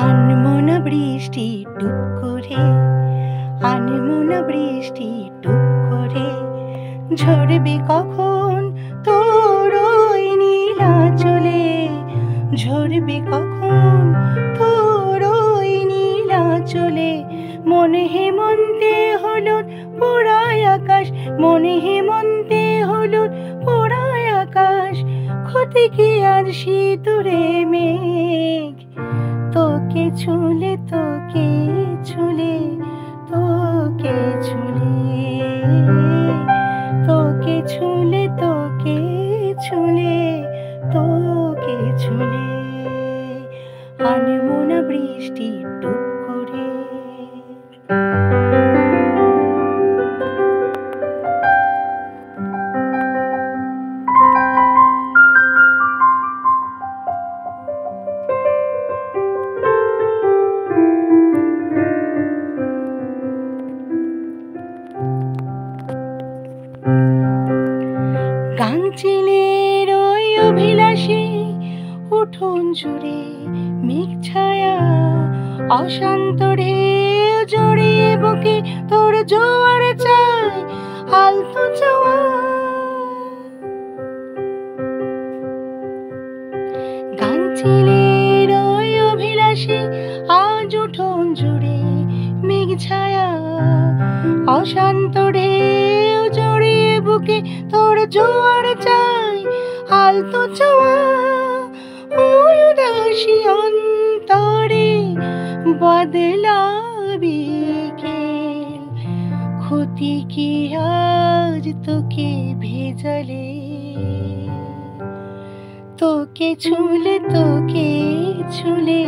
আনমো না বৃষ্টি টুপ করে, আনমো না বৃষ্টি টুপ করে, ঝরবে কখন তোর ওই নীল আঁচলে, ঝরবে কখন তোর ওই নীল আঁচলে। মনে হেমন্তে হলুদ পোড়ায় আকাশ, মনে হেমন্তে হলুদ পোড়ায় আকাশ, ক্ষতি কি আর সিঁদুরে মেঘ। তোকে ছুলে, তোকে ছুলে, তোকে ছুলে, তোকে ছুলে, তোকে ছুলে, তোকে ছুলে, আনমো না বৃষ্টি টুপ করে। গাংচিলের ওই অভিলাষী উঠোন জুড়ে মেঘ ছায়া, অশান্ত ঢেউ জড়িয়ে বুকে তোর জোয়ার চাই আলতো চাওয়া। গাংচিলের ওই অভিলাষী আজ উঠোন জুড়ে মেঘ ছায়া, অশান্ত ঢেউ জড়িয়ে বুকে তোর জোয়ার চাই আলতো চাওয়া। ওই উদাসী অন্তরে বদলাবি বিকেল, ক্ষতি কি আজ তোকে ভেজালে। তোকে ছুলে, তোকে ছুলে,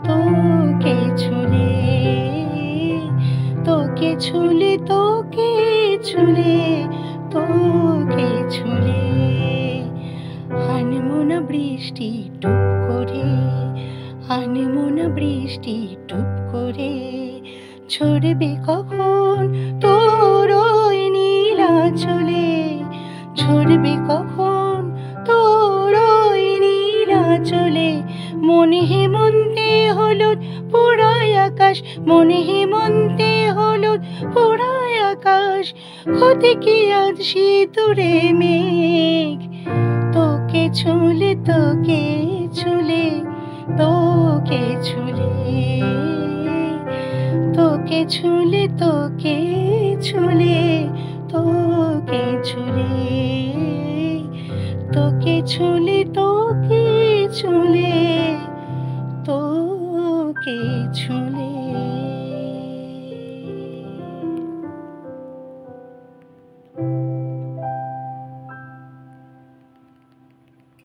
তোকে ছুলে, তোকে ছুলে, তোকে ছুলে, তোকে ছুলে, আনমো না বৃষ্টি টুপ করে, আনমো না বৃষ্টি টুপ করে, ঝরবে কখন তোর ওই নীল আঁচলে, ঝরবে কখন তোর ওই নীল আঁচলে। মনে হেমন্তে হলুদ পোড়ায় আকাশ, মনে হেমন্তে হলুদ পোড়ায় আকাশ, ক্ষতি কি আজ সিঁদুরে মেঘ। তোকে ছুলে, তোকে ছুলে, তোকে ছুলে, তোকে ছুলে, তোকে ছুলে, তোকে ছুলে, তোকে ছুলে, তোকে ছুলে, তোকে ছুলে।